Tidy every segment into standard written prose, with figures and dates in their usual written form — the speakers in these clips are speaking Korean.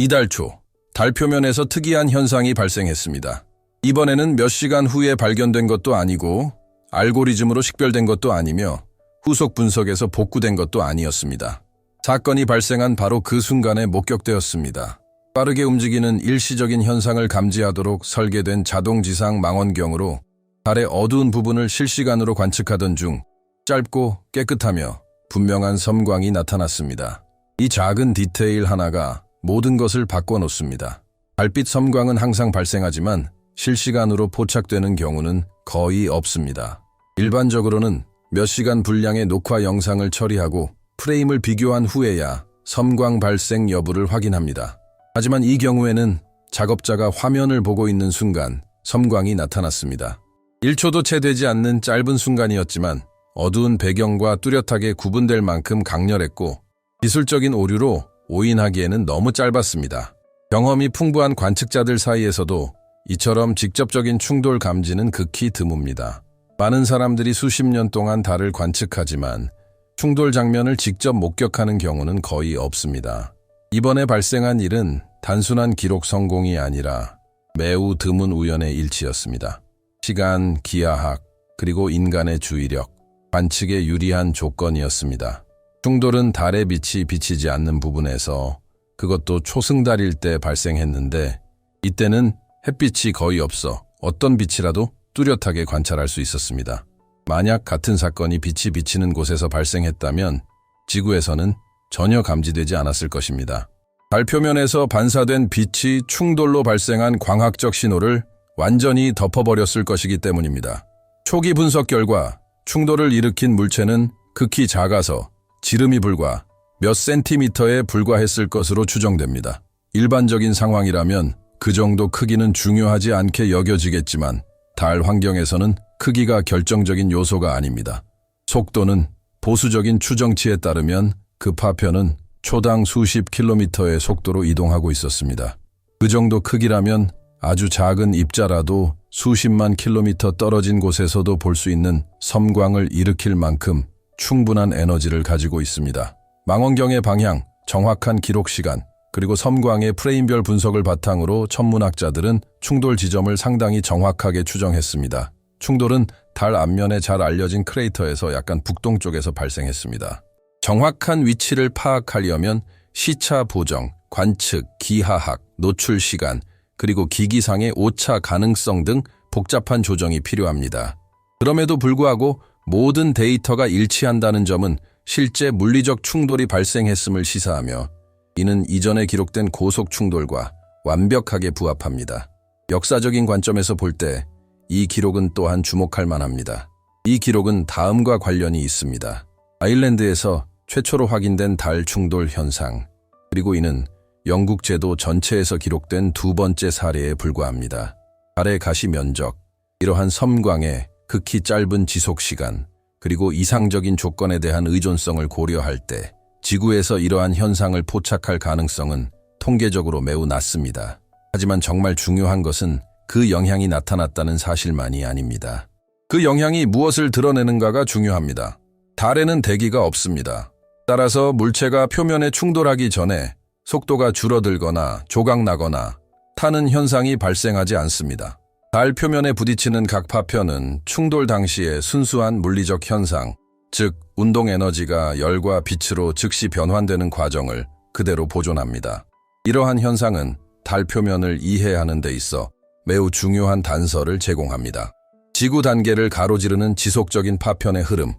이달 초, 달 표면에서 특이한 현상이 발생했습니다. 이번에는 몇 시간 후에 발견된 것도 아니고 알고리즘으로 식별된 것도 아니며 후속 분석에서 복구된 것도 아니었습니다. 사건이 발생한 바로 그 순간에 목격되었습니다. 빠르게 움직이는 일시적인 현상을 감지하도록 설계된 자동지상 망원경으로 달의 어두운 부분을 실시간으로 관측하던 중 짧고 깨끗하며 분명한 섬광이 나타났습니다. 이 작은 디테일 하나가 모든 것을 바꿔놓습니다. 달빛 섬광은 항상 발생하지만 실시간으로 포착되는 경우는 거의 없습니다. 일반적으로는 몇 시간 분량의 녹화 영상을 처리하고 프레임을 비교한 후에야 섬광 발생 여부를 확인합니다. 하지만 이 경우에는 작업자가 화면을 보고 있는 순간 섬광이 나타났습니다. 1초도 채 되지 않는 짧은 순간이었지만 어두운 배경과 뚜렷하게 구분될 만큼 강렬했고 기술적인 오류로 오인하기에는 너무 짧았습니다. 경험이 풍부한 관측자들 사이에서도 이처럼 직접적인 충돌 감지는 극히 드뭅니다. 많은 사람들이 수십 년 동안 달을 관측하지만 충돌 장면을 직접 목격하는 경우는 거의 없습니다. 이번에 발생한 일은 단순한 기록 성공이 아니라 매우 드문 우연의 일치였습니다. 시간, 기하학, 그리고 인간의 주의력, 관측에 유리한 조건이었습니다. 충돌은 달의 빛이 비치지 않는 부분에서, 그것도 초승달일 때 발생했는데 이때는 햇빛이 거의 없어 어떤 빛이라도 뚜렷하게 관찰할 수 있었습니다. 만약 같은 사건이 빛이 비치는 곳에서 발생했다면 지구에서는 전혀 감지되지 않았을 것입니다. 달 표면에서 반사된 빛이 충돌로 발생한 광학적 신호를 완전히 덮어버렸을 것이기 때문입니다. 초기 분석 결과 충돌을 일으킨 물체는 극히 작아서 지름이 불과 몇 센티미터에 불과했을 것으로 추정됩니다. 일반적인 상황이라면 그 정도 크기는 중요하지 않게 여겨지겠지만 달 환경에서는 크기가 결정적인 요소가 아닙니다. 속도는 보수적인 추정치에 따르면 그 파편은 초당 수십 킬로미터의 속도로 이동하고 있었습니다. 그 정도 크기라면 아주 작은 입자라도 수십만 킬로미터 떨어진 곳에서도 볼 수 있는 섬광을 일으킬 만큼 충분한 에너지를 가지고 있습니다. 망원경의 방향, 정확한 기록 시간, 그리고 섬광의 프레임별 분석을 바탕으로 천문학자들은 충돌 지점을 상당히 정확하게 추정했습니다. 충돌은 달 앞면에 잘 알려진 크레이터에서 약간 북동쪽에서 발생했습니다. 정확한 위치를 파악하려면 시차 보정, 관측, 기하학, 노출 시간, 그리고 기기상의 오차 가능성 등 복잡한 조정이 필요합니다. 그럼에도 불구하고 모든 데이터가 일치한다는 점은 실제 물리적 충돌이 발생했음을 시사하며 이는 이전에 기록된 고속 충돌과 완벽하게 부합합니다. 역사적인 관점에서 볼 때 이 기록은 또한 주목할 만합니다. 이 기록은 다음과 관련이 있습니다. 아일랜드에서 최초로 확인된 달 충돌 현상, 그리고 이는 영국 제도 전체에서 기록된 두 번째 사례에 불과합니다. 달의 가시 면적, 이러한 섬광의 극히 짧은 지속 시간, 그리고 이상적인 조건에 대한 의존성을 고려할 때 지구에서 이러한 현상을 포착할 가능성은 통계적으로 매우 낮습니다. 하지만 정말 중요한 것은 그 영향이 나타났다는 사실만이 아닙니다. 그 영향이 무엇을 드러내는가가 중요합니다. 달에는 대기가 없습니다. 따라서 물체가 표면에 충돌하기 전에 속도가 줄어들거나 조각나거나 타는 현상이 발생하지 않습니다. 달 표면에 부딪히는 각 파편은 충돌 당시의 순수한 물리적 현상, 즉 운동 에너지가 열과 빛으로 즉시 변환되는 과정을 그대로 보존합니다. 이러한 현상은 달 표면을 이해하는 데 있어 매우 중요한 단서를 제공합니다. 지구 단계를 가로지르는 지속적인 파편의 흐름,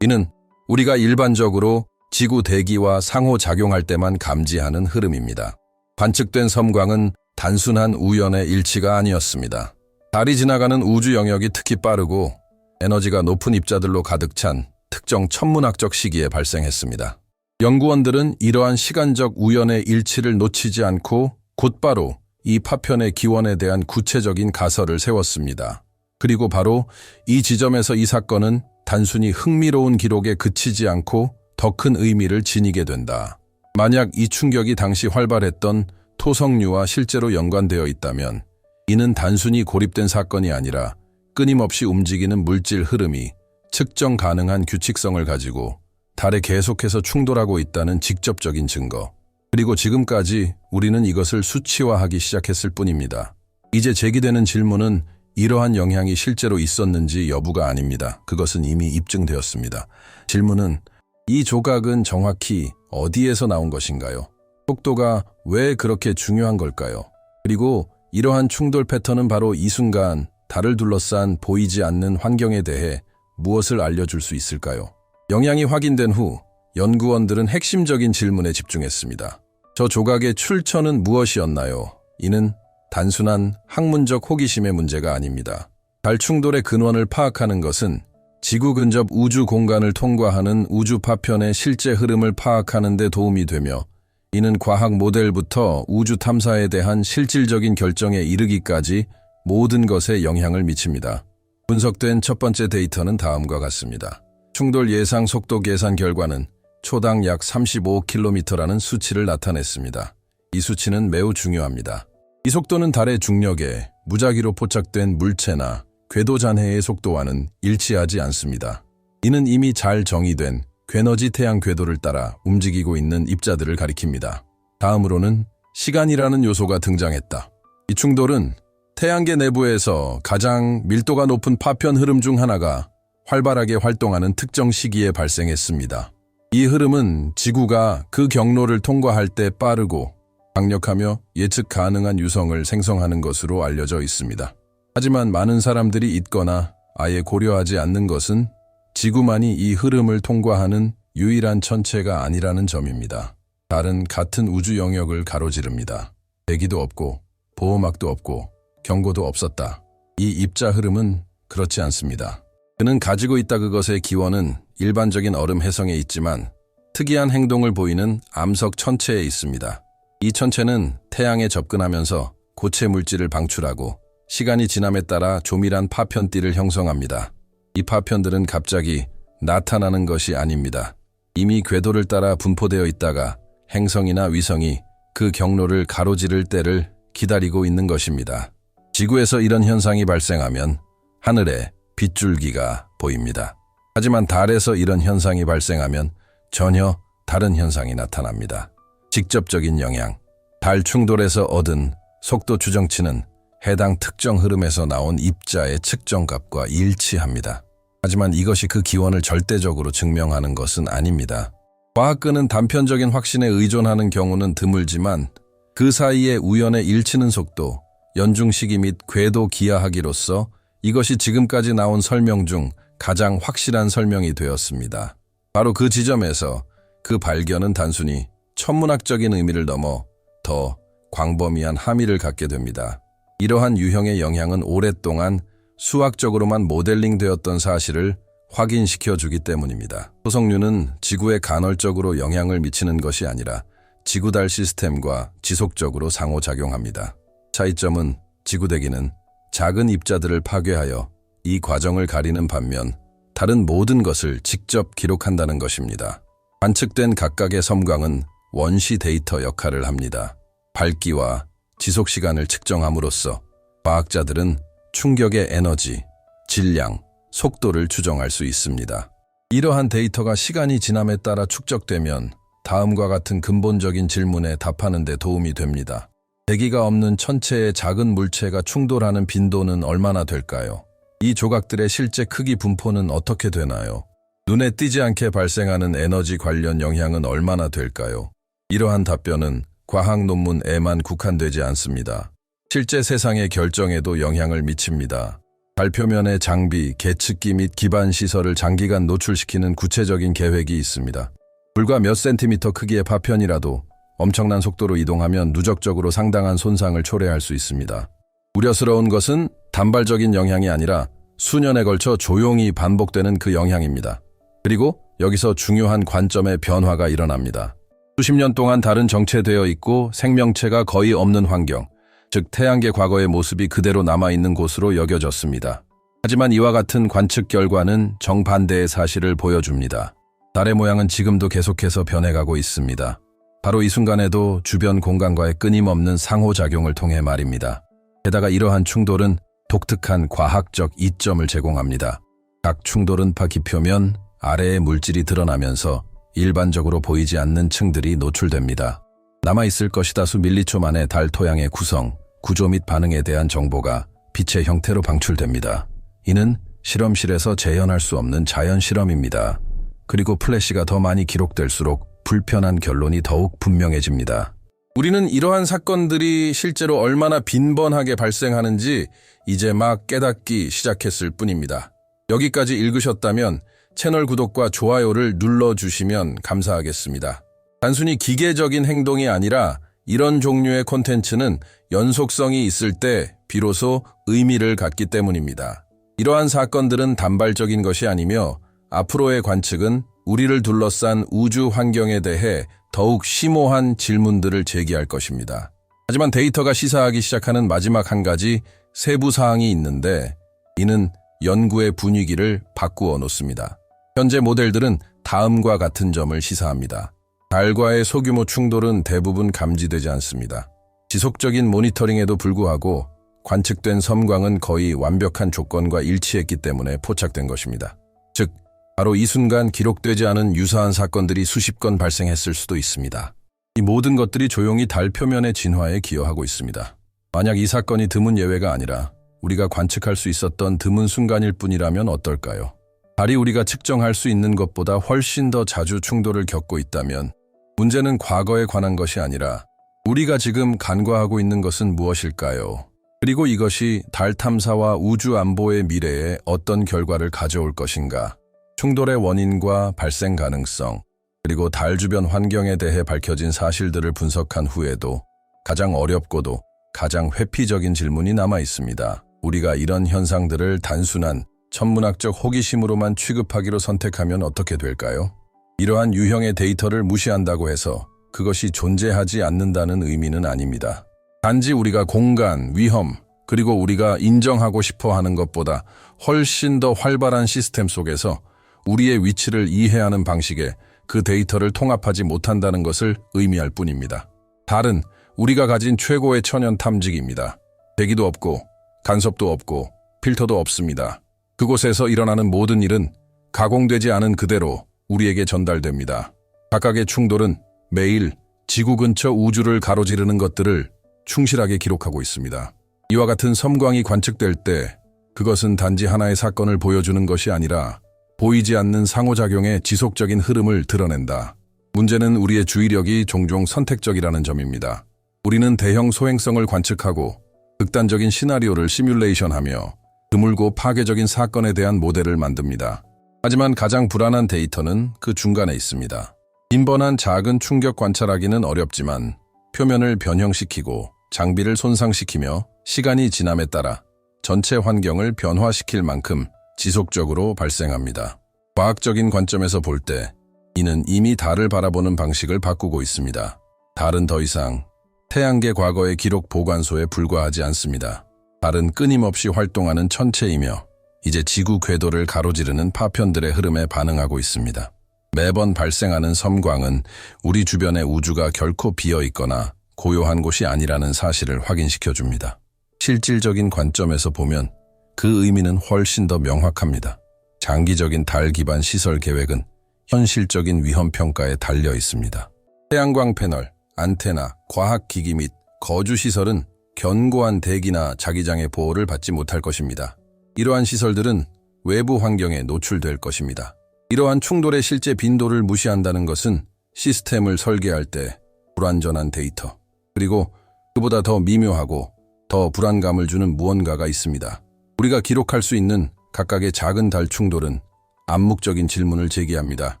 이는 우리가 일반적으로 지구 대기와 상호작용할 때만 감지하는 흐름입니다. 관측된 섬광은 단순한 우연의 일치가 아니었습니다. 달이 지나가는 우주 영역이 특히 빠르고 에너지가 높은 입자들로 가득 찬 특정 천문학적 시기에 발생했습니다. 연구원들은 이러한 시간적 우연의 일치를 놓치지 않고 곧바로 이 파편의 기원에 대한 구체적인 가설을 세웠습니다. 그리고 바로 이 지점에서 이 사건은 단순히 흥미로운 기록에 그치지 않고 더 큰 의미를 지니게 된다. 만약 이 충격이 당시 활발했던 토성류와 실제로 연관되어 있다면 이는 단순히 고립된 사건이 아니라 끊임없이 움직이는 물질 흐름이 측정 가능한 규칙성을 가지고 달에 계속해서 충돌하고 있다는 직접적인 증거, 그리고 지금까지 우리는 이것을 수치화하기 시작했을 뿐입니다. 이제 제기되는 질문은 이러한 영향이 실제로 있었는지 여부가 아닙니다. 그것은 이미 입증되었습니다. 질문은 이 조각은 정확히 어디에서 나온 것인가요? 속도가 왜 그렇게 중요한 걸까요? 그리고 이러한 충돌 패턴은 바로 이 순간 달을 둘러싼 보이지 않는 환경에 대해 무엇을 알려줄 수 있을까요? 영향이 확인된 후 연구원들은 핵심적인 질문에 집중했습니다. 저 조각의 출처는 무엇이었나요? 이는 단순한 학문적 호기심의 문제가 아닙니다. 달 충돌의 근원을 파악하는 것은 지구 근접 우주 공간을 통과하는 우주 파편의 실제 흐름을 파악하는 데 도움이 되며 이는 과학 모델부터 우주 탐사에 대한 실질적인 결정에 이르기까지 모든 것에 영향을 미칩니다. 분석된 첫 번째 데이터는 다음과 같습니다. 충돌 예상 속도 계산 결과는 초당 약 35km라는 수치를 나타냈습니다. 이 수치는 매우 중요합니다. 이 속도는 달의 중력에 무작위로 포착된 물체나 궤도 잔해의 속도와는 일치하지 않습니다. 이는 이미 잘 정의된 궤너지 태양 궤도를 따라 움직이고 있는 입자들을 가리킵니다. 다음으로는 시간이라는 요소가 등장했다. 이 충돌은 태양계 내부에서 가장 밀도가 높은 파편 흐름 중 하나가 활발하게 활동하는 특정 시기에 발생했습니다. 이 흐름은 지구가 그 경로를 통과할 때 빠르고 강력하며 예측 가능한 유성을 생성하는 것으로 알려져 있습니다. 하지만 많은 사람들이 잊거나 아예 고려하지 않는 것은 지구만이 이 흐름을 통과하는 유일한 천체가 아니라는 점입니다. 달은 같은 우주 영역을 가로지릅니다. 대기도 없고 보호막도 없고 경고도 없었다. 이 입자 흐름은 그렇지 않습니다. 그는 가지고 있다. 그것의 기원은 일반적인 얼음 해성에 있지만 특이한 행동을 보이는 암석 천체에 있습니다. 이 천체는 태양에 접근하면서 고체 물질을 방출하고 시간이 지남에 따라 조밀한 파편띠를 형성합니다. 이 파편들은 갑자기 나타나는 것이 아닙니다. 이미 궤도를 따라 분포되어 있다가 행성이나 위성이 그 경로를 가로지를 때를 기다리고 있는 것입니다. 지구에서 이런 현상이 발생하면 하늘에 빗줄기가 보입니다. 하지만 달에서 이런 현상이 발생하면 전혀 다른 현상이 나타납니다. 직접적인 영향. 달 충돌에서 얻은 속도 추정치는 해당 특정 흐름에서 나온 입자의 측정값과 일치합니다. 하지만 이것이 그 기원을 절대적으로 증명하는 것은 아닙니다. 과학계는 단편적인 확신에 의존하는 경우는 드물지만 그 사이에 우연의 일치는 속도, 연중 시기 및 궤도 기하학이로서 이것이 지금까지 나온 설명 중 가장 확실한 설명이 되었습니다. 바로 그 지점에서 그 발견은 단순히 천문학적인 의미를 넘어 더 광범위한 함의를 갖게 됩니다. 이러한 유형의 영향은 오랫동안 수학적으로만 모델링되었던 사실을 확인시켜주기 때문입니다. 토성류는 지구에 간헐적으로 영향을 미치는 것이 아니라 지구-달 시스템과 지속적으로 상호작용합니다. 차이점은 지구대기는 작은 입자들을 파괴하여 이 과정을 가리는 반면 다른 모든 것을 직접 기록한다는 것입니다. 관측된 각각의 섬광은 원시 데이터 역할을 합니다. 밝기와 지속시간을 측정함으로써 과학자들은 충격의 에너지, 질량, 속도를 추정할 수 있습니다. 이러한 데이터가 시간이 지남에 따라 축적되면 다음과 같은 근본적인 질문에 답하는 데 도움이 됩니다. 대기가 없는 천체의 작은 물체가 충돌하는 빈도는 얼마나 될까요? 이 조각들의 실제 크기 분포는 어떻게 되나요? 눈에 띄지 않게 발생하는 에너지 관련 영향은 얼마나 될까요? 이러한 답변은 과학 논문에만 국한되지 않습니다. 실제 세상의 결정에도 영향을 미칩니다. 달 표면의 장비, 계측기 및 기반 시설을 장기간 노출시키는 구체적인 계획이 있습니다. 불과 몇 센티미터 크기의 파편이라도 엄청난 속도로 이동하면 누적적으로 상당한 손상을 초래할 수 있습니다. 우려스러운 것은 단발적인 영향이 아니라 수년에 걸쳐 조용히 반복되는 그 영향입니다. 그리고 여기서 중요한 관점의 변화가 일어납니다. 수십 년 동안 달은 정체되어 있고 생명체가 거의 없는 환경, 즉 태양계 과거의 모습이 그대로 남아있는 곳으로 여겨졌습니다. 하지만 이와 같은 관측 결과는 정반대의 사실을 보여줍니다. 달의 모양은 지금도 계속해서 변해가고 있습니다. 바로 이 순간에도 주변 공간과의 끊임없는 상호작용을 통해 말입니다. 게다가 이러한 충돌은 독특한 과학적 이점을 제공합니다. 각 충돌은파 기표면 아래의 물질이 드러나면서 일반적으로 보이지 않는 층들이 노출됩니다. 남아있을 것이다수 밀리초 만에 달 토양의 구성, 구조 및 반응에 대한 정보가 빛의 형태로 방출됩니다. 이는 실험실에서 재현할 수 없는 자연 실험입니다. 그리고 플래시가 더 많이 기록될수록 불편한 결론이 더욱 분명해집니다. 우리는 이러한 사건들이 실제로 얼마나 빈번하게 발생하는지 이제 막 깨닫기 시작했을 뿐입니다. 여기까지 읽으셨다면 채널 구독과 좋아요를 눌러주시면 감사하겠습니다. 단순히 기계적인 행동이 아니라 이런 종류의 콘텐츠는 연속성이 있을 때 비로소 의미를 갖기 때문입니다. 이러한 사건들은 단발적인 것이 아니며 앞으로의 관측은 우리를 둘러싼 우주 환경에 대해 더욱 심오한 질문들을 제기할 것입니다. 하지만 데이터가 시사하기 시작하는 마지막 한 가지 세부 사항이 있는데 이는 연구의 분위기를 바꾸어 놓습니다. 현재 모델들은 다음과 같은 점을 시사합니다. 달과의 소규모 충돌은 대부분 감지되지 않습니다. 지속적인 모니터링에도 불구하고 관측된 섬광은 거의 완벽한 조건과 일치했기 때문에 포착된 것입니다. 즉, 바로 이 순간 기록되지 않은 유사한 사건들이 수십 건 발생했을 수도 있습니다. 이 모든 것들이 조용히 달 표면의 진화에 기여하고 있습니다. 만약 이 사건이 드문 예외가 아니라 우리가 관측할 수 있었던 드문 순간일 뿐이라면 어떨까요? 달이 우리가 측정할 수 있는 것보다 훨씬 더 자주 충돌을 겪고 있다면 문제는 과거에 관한 것이 아니라 우리가 지금 간과하고 있는 것은 무엇일까요? 그리고 이것이 달 탐사와 우주 안보의 미래에 어떤 결과를 가져올 것인가? 충돌의 원인과 발생 가능성, 그리고 달 주변 환경에 대해 밝혀진 사실들을 분석한 후에도 가장 어렵고도 가장 회피적인 질문이 남아 있습니다. 우리가 이런 현상들을 단순한 천문학적 호기심으로만 취급하기로 선택하면 어떻게 될까요? 이러한 유형의 데이터를 무시한다고 해서 그것이 존재하지 않는다는 의미는 아닙니다. 단지 우리가 공간, 위험, 그리고 우리가 인정하고 싶어 하는 것보다 훨씬 더 활발한 시스템 속에서 우리의 위치를 이해하는 방식에 그 데이터를 통합하지 못한다는 것을 의미할 뿐입니다. 달은 우리가 가진 최고의 천연 탐지기입니다. 대기도 없고 간섭도 없고 필터도 없습니다. 그곳에서 일어나는 모든 일은 가공되지 않은 그대로 우리에게 전달됩니다. 각각의 충돌은 매일 지구 근처 우주를 가로지르는 것들을 충실하게 기록하고 있습니다. 이와 같은 섬광이 관측될 때 그것은 단지 하나의 사건을 보여주는 것이 아니라 보이지 않는 상호작용의 지속적인 흐름을 드러낸다. 문제는 우리의 주의력이 종종 선택적이라는 점입니다. 우리는 대형 소행성을 관측하고 극단적인 시나리오를 시뮬레이션하며 드물고 파괴적인 사건에 대한 모델을 만듭니다. 하지만 가장 불안한 데이터는 그 중간에 있습니다. 빈번한 작은 충격 관찰하기는 어렵지만 표면을 변형시키고 장비를 손상시키며 시간이 지남에 따라 전체 환경을 변화시킬 만큼 지속적으로 발생합니다. 과학적인 관점에서 볼 때 이는 이미 달을 바라보는 방식을 바꾸고 있습니다. 달은 더 이상 태양계 과거의 기록 보관소에 불과하지 않습니다. 달은 끊임없이 활동하는 천체이며 이제 지구 궤도를 가로지르는 파편들의 흐름에 반응하고 있습니다. 매번 발생하는 섬광은 우리 주변의 우주가 결코 비어있거나 고요한 곳이 아니라는 사실을 확인시켜줍니다. 실질적인 관점에서 보면 그 의미는 훨씬 더 명확합니다. 장기적인 달 기반 시설 계획은 현실적인 위험 평가에 달려 있습니다. 태양광 패널, 안테나, 과학기기 및 거주시설은 견고한 대기나 자기장의 보호를 받지 못할 것입니다. 이러한 시설들은 외부 환경에 노출될 것입니다. 이러한 충돌의 실제 빈도를 무시한다는 것은 시스템을 설계할 때 불완전한 데이터, 그리고 그보다 더 미묘하고 더 불안감을 주는 무언가가 있습니다. 우리가 기록할 수 있는 각각의 작은 달 충돌은 암묵적인 질문을 제기합니다.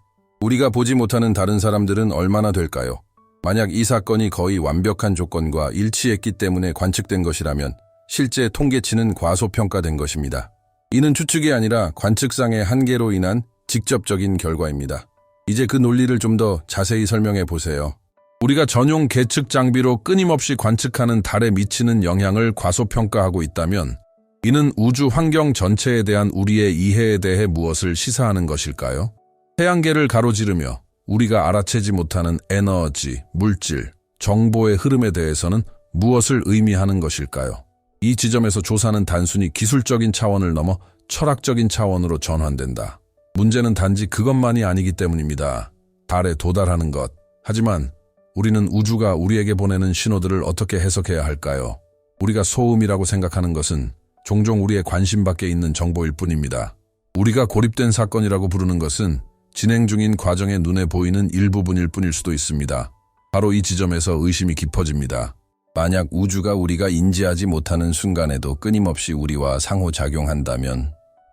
우리가 보지 못하는 다른 사람들은 얼마나 될까요? 만약 이 사건이 거의 완벽한 조건과 일치했기 때문에 관측된 것이라면 실제 통계치는 과소평가된 것입니다. 이는 추측이 아니라 관측상의 한계로 인한 직접적인 결과입니다. 이제 그 논리를 좀 더 자세히 설명해 보세요. 우리가 전용 계측 장비로 끊임없이 관측하는 달에 미치는 영향을 과소평가하고 있다면 이는 우주 환경 전체에 대한 우리의 이해에 대해 무엇을 시사하는 것일까요? 태양계를 가로지르며 우리가 알아채지 못하는 에너지, 물질, 정보의 흐름에 대해서는 무엇을 의미하는 것일까요? 이 지점에서 조사는 단순히 기술적인 차원을 넘어 철학적인 차원으로 전환된다. 문제는 단지 그것만이 아니기 때문입니다. 달에 도달하는 것. 하지만 우리는 우주가 우리에게 보내는 신호들을 어떻게 해석해야 할까요? 우리가 소음이라고 생각하는 것은 종종 우리의 관심 밖에 있는 정보일 뿐입니다. 우리가 고립된 사건이라고 부르는 것은 진행 중인 과정의 눈에 보이는 일부분일 뿐일 수도 있습니다. 바로 이 지점에서 의심이 깊어집니다. 만약 우주가 우리가 인지하지 못하는 순간에도 끊임없이 우리와 상호작용한다면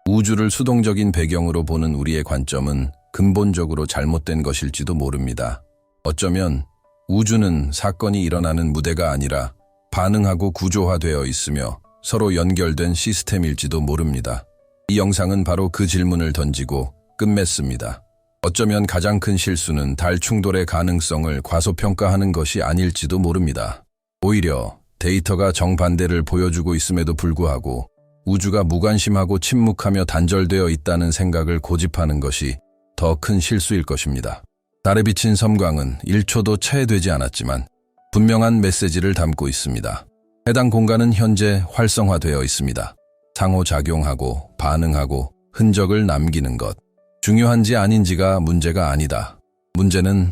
우주를 수동적인 배경으로 보는 우리의 관점은 근본적으로 잘못된 것일지도 모릅니다. 어쩌면 우주는 사건이 일어나는 무대가 아니라 반응하고 구조화되어 있으며 서로 연결된 시스템일지도 모릅니다. 이 영상은 바로 그 질문을 던지고 끝맺습니다. 어쩌면 가장 큰 실수는 달 충돌의 가능성을 과소평가하는 것이 아닐지도 모릅니다. 오히려 데이터가 정반대를 보여주고 있음에도 불구하고 우주가 무관심하고 침묵하며 단절되어 있다는 생각을 고집하는 것이 더 큰 실수일 것입니다. 달에 비친 섬광은 1초도 차에되지 않았지만 분명한 메시지를 담고 있습니다. 해당 공간은 현재 활성화되어 있습니다. 상호작용하고 반응하고 흔적을 남기는 것. 중요한지 아닌지가 문제가 아니다. 문제는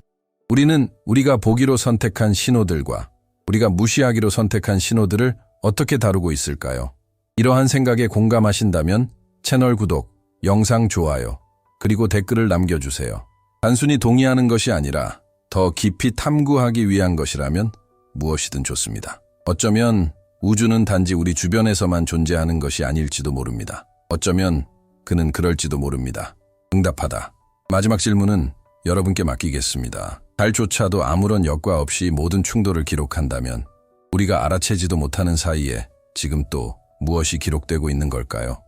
우리가 보기로 선택한 신호들과 우리가 무시하기로 선택한 신호들을 어떻게 다루고 있을까요? 이러한 생각에 공감하신다면 채널 구독, 영상 좋아요, 그리고 댓글을 남겨주세요. 단순히 동의하는 것이 아니라 더 깊이 탐구하기 위한 것이라면 무엇이든 좋습니다. 어쩌면 우주는 단지 우리 주변에서만 존재하는 것이 아닐지도 모릅니다. 어쩌면 그는 그럴지도 모릅니다. 응답하다. 마지막 질문은 여러분께 맡기겠습니다. 달조차도 아무런 여과 없이 모든 충돌을 기록한다면 우리가 알아채지도 못하는 사이에 지금 또 무엇이 기록되고 있는 걸까요?